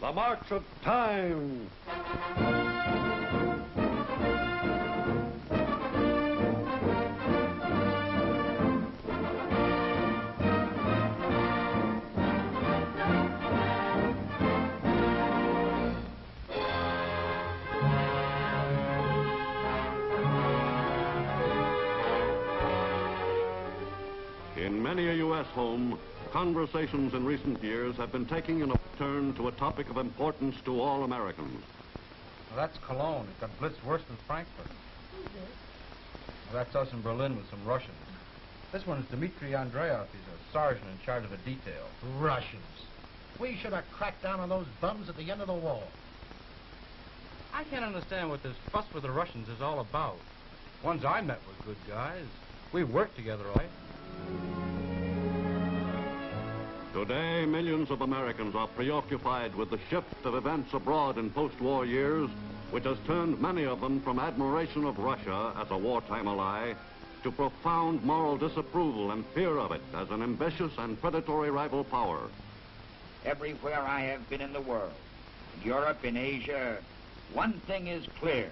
The March of Time. In many a U.S. home, conversations in recent years have been taking an turn to a topic of importance to all Americans. Well, that's Cologne. It got blitzed worse than Frankfurt. Well, that's us in Berlin with some Russians. This one is Dmitry Andreev. He's a sergeant in charge of a detail. Russians. We should have cracked down on those bums at the end of the war. I can't understand what this fuss with the Russians is all about. Ones I met were good guys. We worked together, right? Today, millions of Americans are preoccupied with the shift of events abroad in post-war years, which has turned many of them from admiration of Russia as a wartime ally to profound moral disapproval and fear of it as an ambitious and predatory rival power. Everywhere I have been in the world, in Europe, in Asia, one thing is clear.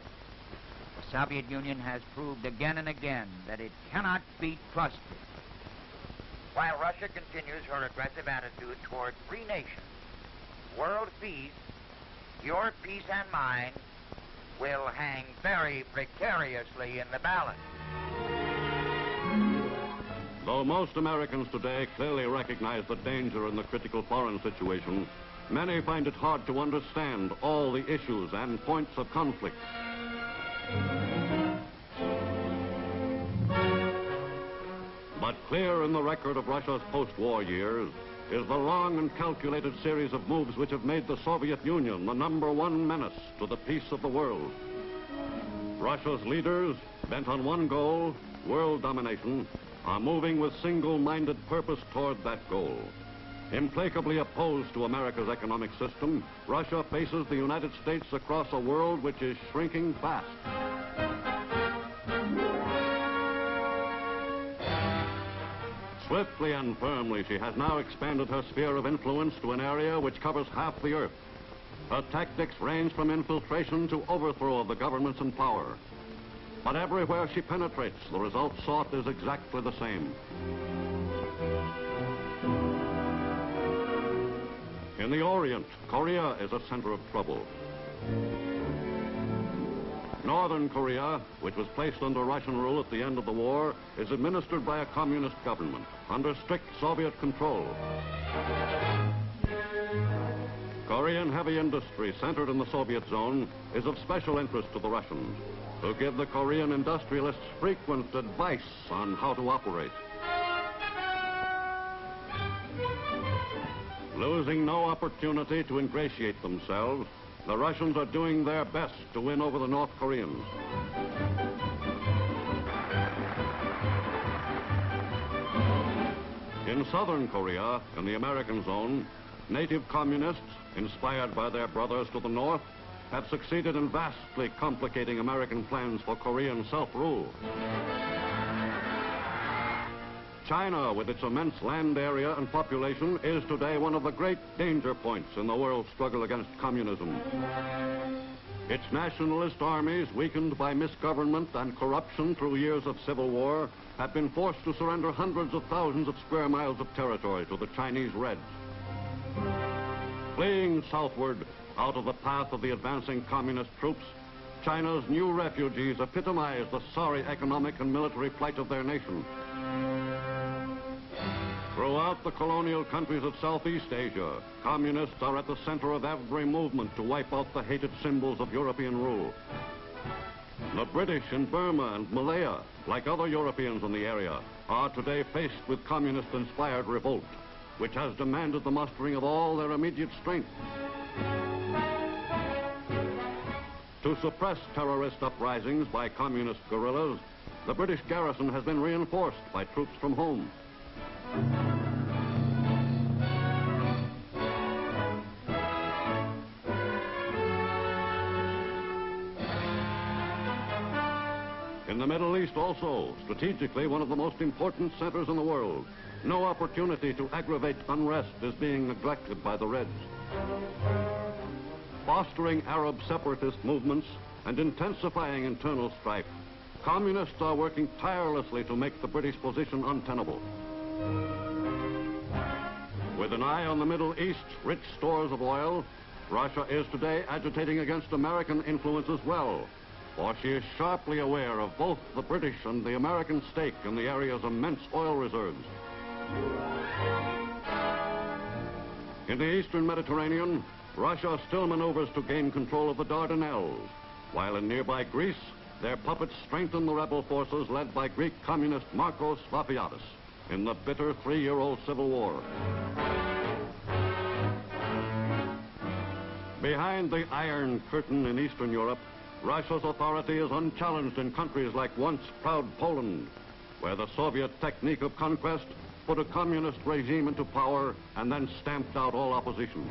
The Soviet Union has proved again and again that it cannot be trusted. While Russia continues her aggressive attitude toward free nations, world peace, your peace and mine, will hang very precariously in the balance. Though most Americans today clearly recognize the danger in the critical foreign situation, many find it hard to understand all the issues and points of conflict. But clear in the record of Russia's post-war years is the long and calculated series of moves which have made the Soviet Union the #1 menace to the peace of the world. Russia's leaders, bent on one goal, world domination, are moving with single-minded purpose toward that goal. Implacably opposed to America's economic system, Russia faces the United States across a world which is shrinking fast. Swiftly and firmly, she has now expanded her sphere of influence to an area which covers half the earth. Her tactics range from infiltration to overthrow of the governments in power. But everywhere she penetrates, the result sought is exactly the same. In the Orient, Korea is a center of trouble. Northern Korea, which was placed under Russian rule at the end of the war, is administered by a communist government under strict Soviet control. Korean heavy industry centered in the Soviet zone is of special interest to the Russians, who give the Korean industrialists frequent advice on how to operate. Losing no opportunity to ingratiate themselves, the Russians are doing their best to win over the North Koreans. In southern Korea, in the American zone, native communists, inspired by their brothers to the north, have succeeded in vastly complicating American plans for Korean self-rule. China, with its immense land area and population, is today one of the great danger points in the world struggle against communism. Its nationalist armies, weakened by misgovernment and corruption through years of civil war, have been forced to surrender hundreds of thousands of square miles of territory to the Chinese Reds. Fleeing southward, out of the path of the advancing communist troops, China's new refugees epitomize the sorry economic and military plight of their nation. Throughout the colonial countries of Southeast Asia, communists are at the center of every movement to wipe out the hated symbols of European rule. The British in Burma and Malaya, like other Europeans in the area, are today faced with communist-inspired revolt, which has demanded the mustering of all their immediate strength. To suppress terrorist uprisings by communist guerrillas, the British garrison has been reinforced by troops from home. In the Middle East also, strategically one of the most important centers in the world, no opportunity to aggravate unrest is being neglected by the Reds. Fostering Arab separatist movements and intensifying internal strife, communists are working tirelessly to make the British position untenable. With an eye on the Middle East's rich stores of oil, Russia is today agitating against American influence as well, for she is sharply aware of both the British and the American stake in the area's immense oil reserves. In the eastern Mediterranean, Russia still maneuvers to gain control of the Dardanelles, while in nearby Greece, their puppets strengthen the rebel forces led by Greek communist Markos Vapiatis in the bitter three-year-old civil war. Behind the Iron Curtain in Eastern Europe, Russia's authority is unchallenged in countries like once proud Poland, where the Soviet technique of conquest put a communist regime into power and then stamped out all opposition.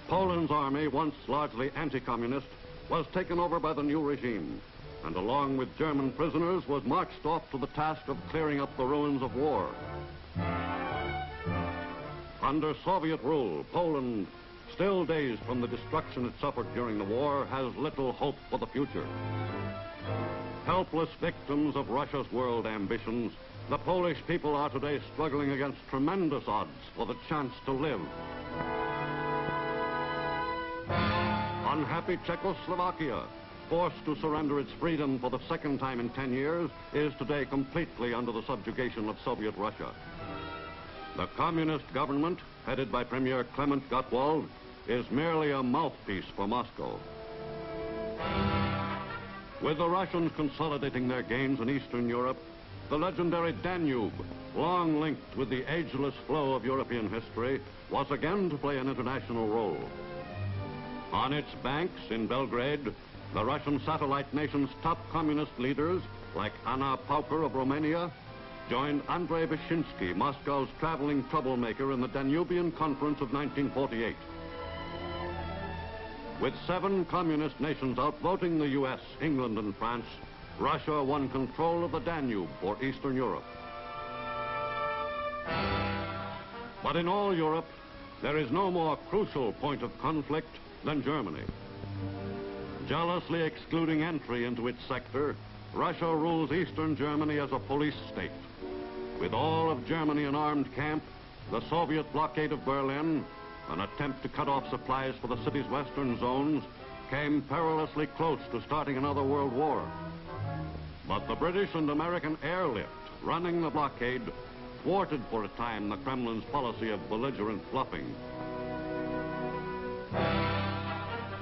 Poland's army, once largely anti-communist, was taken over by the new regime, and along with German prisoners was marched off to the task of clearing up the ruins of war. Under Soviet rule, Poland, still dazed from the destruction it suffered during the war, has little hope for the future. Helpless victims of Russia's world ambitions, the Polish people are today struggling against tremendous odds for the chance to live. Unhappy Czechoslovakia, forced to surrender its freedom for the second time in 10 years, is today completely under the subjugation of Soviet Russia. The communist government, headed by Premier Clement Gottwald, is merely a mouthpiece for Moscow. With the Russians consolidating their gains in Eastern Europe, the legendary Danube, long linked with the ageless flow of European history, was again to play an international role. On its banks in Belgrade, the Russian satellite nation's top communist leaders, like Anna Pauker of Romania, joined Andrei Vyshinsky, Moscow's traveling troublemaker, in the Danubian Conference of 1948. With 7 communist nations outvoting the U.S., England, and France, Russia won control of the Danube for Eastern Europe. But in all Europe, there is no more crucial point of conflict than Germany. Jealously excluding entry into its sector, Russia rules Eastern Germany as a police state. With all of Germany in armed camp, the Soviet blockade of Berlin, an attempt to cut off supplies for the city's western zones, came perilously close to starting another world war. But the British and American airlift running the blockade thwarted for a time the Kremlin's policy of belligerent bluffing.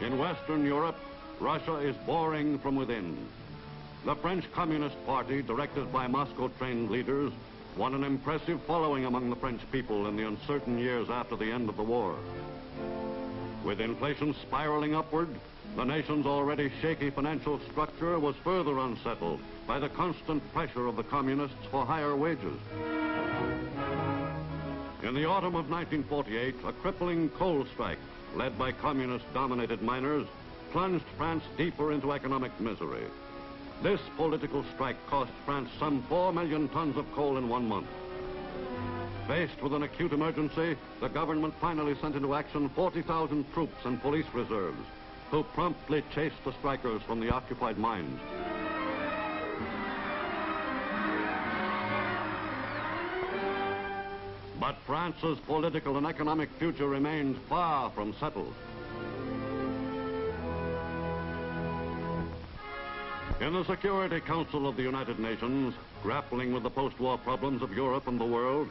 In Western Europe, Russia is boring from within. The French Communist Party, directed by Moscow-trained leaders, won an impressive following among the French people in the uncertain years after the end of the war. With inflation spiraling upward, the nation's already shaky financial structure was further unsettled by the constant pressure of the communists for higher wages. In the autumn of 1948, a crippling coal strike, led by communist-dominated miners, plunged France deeper into economic misery. This political strike cost France some 4 million tons of coal in 1 month. Faced with an acute emergency, the government finally sent into action 40,000 troops and police reserves, who promptly chased the strikers from the occupied mines. But France's political and economic future remained far from settled. In the Security Council of the United Nations, grappling with the post-war problems of Europe and the world,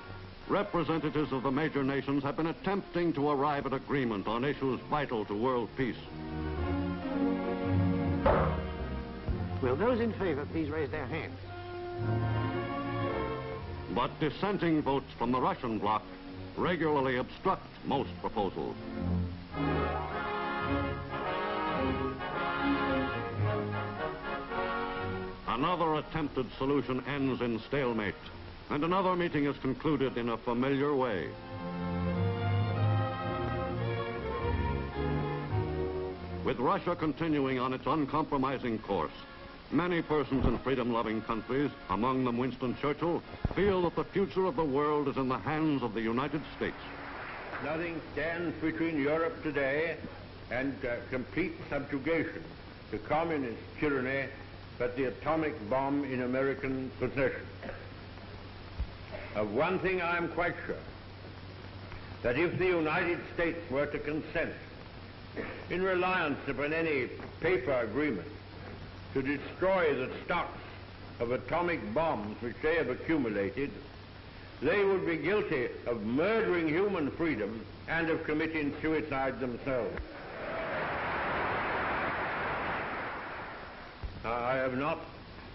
representatives of the major nations have been attempting to arrive at agreement on issues vital to world peace. Will those in favor please raise their hands? But dissenting votes from the Russian bloc regularly obstruct most proposals. Another attempted solution ends in stalemate, and another meeting is concluded in a familiar way. With Russia continuing on its uncompromising course, Many persons in freedom-loving countries, among them Winston Churchill, feel that the future of the world is in the hands of the United States. Nothing stands between Europe today and complete subjugation to communist tyranny but the atomic bomb in American possession. Of one thing I am quite sure, that if the United States were to consent, in reliance upon any paper agreement, to destroy the stocks of atomic bombs which they have accumulated, they would be guilty of murdering human freedom and of committing suicide themselves. I have not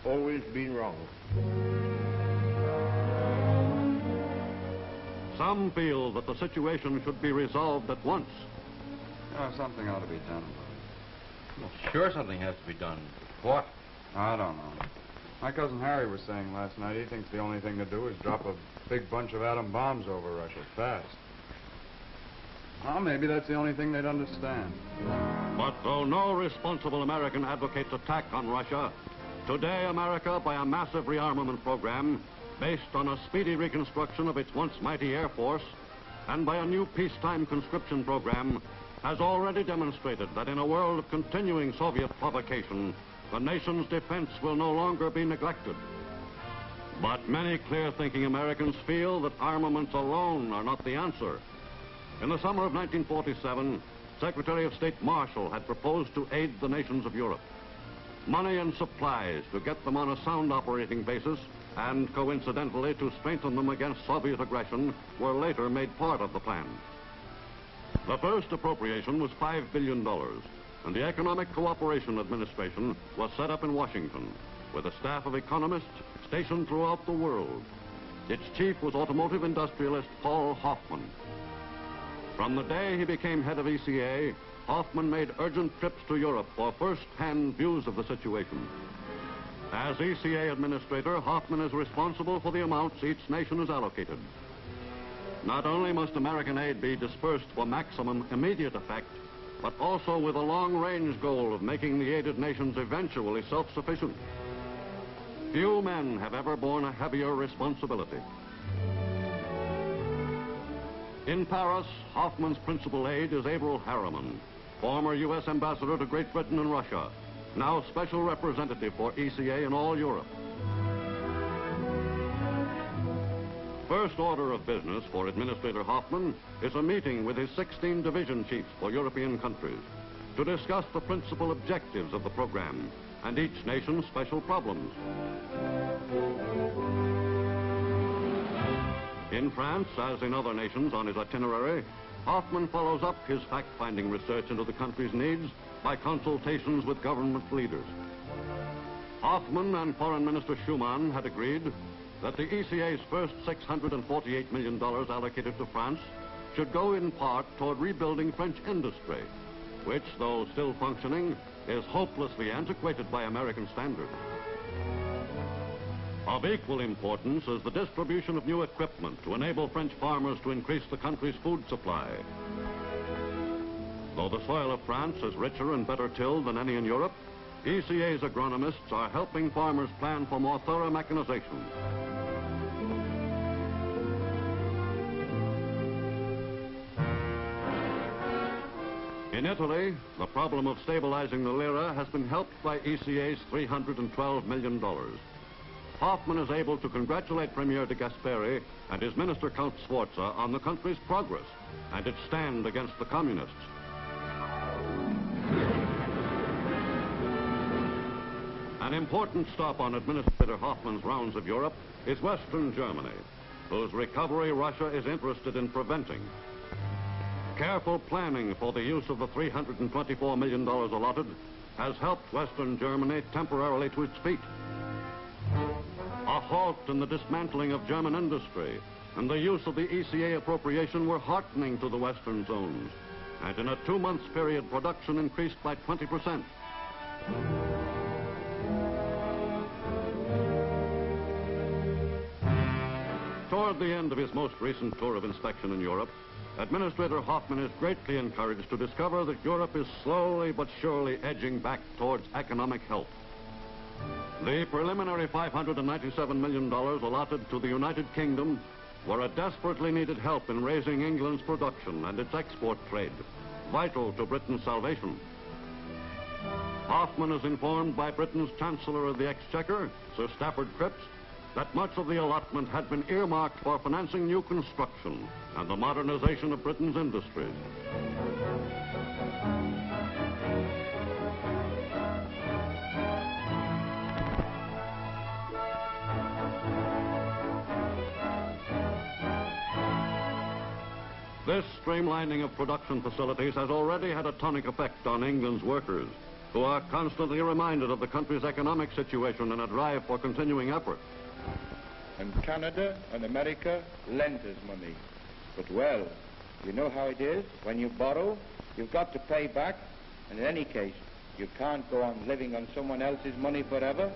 always been wrong. Some feel that the situation should be resolved at once. Something ought to be done about it. Well, sure something has to be done. What? I don't know. My cousin Harry was saying last night he thinks the only thing to do is drop a big bunch of atom bombs over Russia fast. Well, maybe that's the only thing they'd understand. But though no responsible American advocates attack on Russia, today America, by a massive rearmament program based on a speedy reconstruction of its once mighty Air Force and by a new peacetime conscription program, has already demonstrated that in a world of continuing Soviet provocation, the nation's defense will no longer be neglected. But many clear-thinking Americans feel that armaments alone are not the answer. In the summer of 1947, Secretary of State Marshall had proposed to aid the nations of Europe. Money and supplies to get them on a sound operating basis and, coincidentally, to strengthen them against Soviet aggression were later made part of the plan. The first appropriation was $5 billion, and the Economic Cooperation Administration was set up in Washington with a staff of economists stationed throughout the world. Its chief was automotive industrialist Paul Hoffman. From the day he became head of ECA, Hoffman made urgent trips to Europe for first-hand views of the situation. As ECA administrator, Hoffman is responsible for the amounts each nation is allocated. Not only must American aid be dispersed for maximum immediate effect, but also with a long-range goal of making the aided nations eventually self-sufficient. Few men have ever borne a heavier responsibility. In Paris, Hoffman's principal aide is Averell Harriman, former U.S. ambassador to Great Britain and Russia, now special representative for ECA in all Europe. First order of business for Administrator Hoffman is a meeting with his 16 division chiefs for European countries to discuss the principal objectives of the program and each nation's special problems. In France, as in other nations on his itinerary, Hoffman follows up his fact-finding research into the country's needs by consultations with government leaders. Hoffman and Foreign Minister Schuman had agreed that the ECA's first $648 million allocated to France should go in part toward rebuilding French industry, which, though still functioning, is hopelessly antiquated by American standards. Of equal importance is the distribution of new equipment to enable French farmers to increase the country's food supply. Though the soil of France is richer and better tilled than any in Europe, ECA's agronomists are helping farmers plan for more thorough mechanization. In Italy, the problem of stabilizing the lira has been helped by ECA's $312 million. Hoffman is able to congratulate Premier de Gasperi and his minister Count Sforza on the country's progress and its stand against the communists. An important stop on Administrator Hoffman's rounds of Europe is Western Germany, whose recovery Russia is interested in preventing. Careful planning for the use of the $324 million allotted has helped Western Germany temporarily to its feet. A halt in the dismantling of German industry and the use of the ECA appropriation were heartening to the Western zones, and in a 2-month period, production increased by 20%. Toward the end of his most recent tour of inspection in Europe, Administrator Hoffman is greatly encouraged to discover that Europe is slowly but surely edging back towards economic health. The preliminary $597 million allotted to the United Kingdom were a desperately needed help in raising England's production and its export trade, vital to Britain's salvation. Hoffman is informed by Britain's Chancellor of the Exchequer, Sir Stafford Cripps, that much of the allotment had been earmarked for financing new construction and the modernization of Britain's industries. This streamlining of production facilities has already had a tonic effect on England's workers, who are constantly reminded of the country's economic situation and a drive for continuing effort. And Canada and America lend us money. But, well, you know how it is. When you borrow, you've got to pay back. And in any case, you can't go on living on someone else's money forever.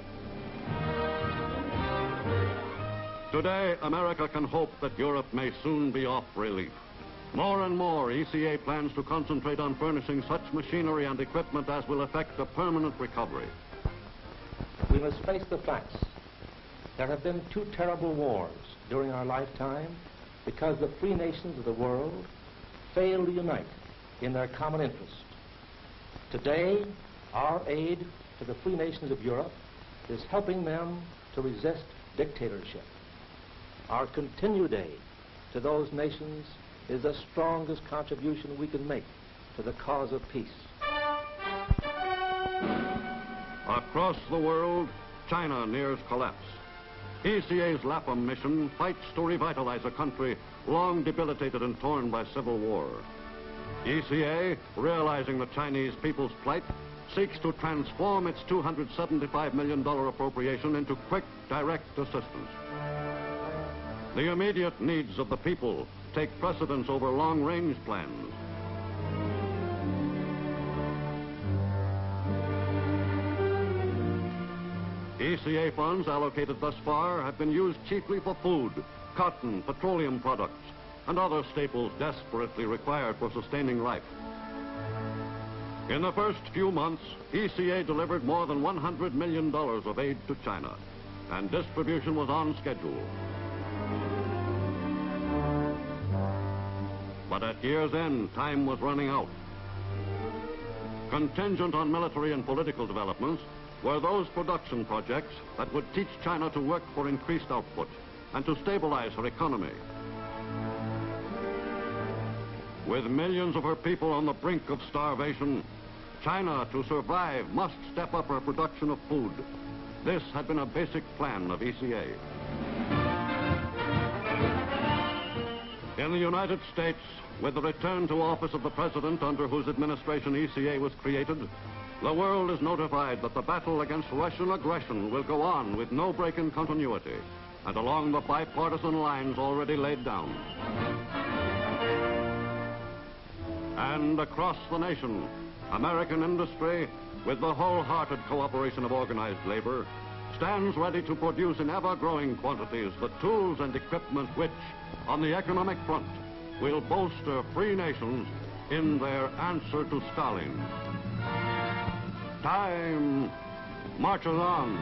Today, America can hope that Europe may soon be off relief. More and more, ECA plans to concentrate on furnishing such machinery and equipment as will effect a permanent recovery. We must face the facts. There have been 2 terrible wars during our lifetime because the free nations of the world failed to unite in their common interest. Today, our aid to the free nations of Europe is helping them to resist dictatorship. Our continued aid to those nations is the strongest contribution we can make to the cause of peace. Across the world, China nears collapse. ECA's Lapham mission fights to revitalize a country long debilitated and torn by civil war. ECA, realizing the Chinese people's plight, seeks to transform its $275 million appropriation into quick, direct assistance. The immediate needs of the people take precedence over long-range plans. ECA funds allocated thus far have been used chiefly for food, cotton, petroleum products, and other staples desperately required for sustaining life. In the first few months, ECA delivered more than $100 million of aid to China, and distribution was on schedule. But at year's end, time was running out. Contingent on military and political developments were those production projects that would teach China to work for increased output and to stabilize her economy. With millions of her people on the brink of starvation, China, to survive, must step up her production of food. This had been a basic plan of ECA. In the United States, with the return to office of the president under whose administration ECA was created, the world is notified that the battle against Russian aggression will go on with no break in continuity and along the bipartisan lines already laid down. And across the nation, American industry, with the wholehearted cooperation of organized labor, stands ready to produce in ever-growing quantities the tools and equipment which, on the economic front, will bolster free nations in their answer to Stalin. Time marches on.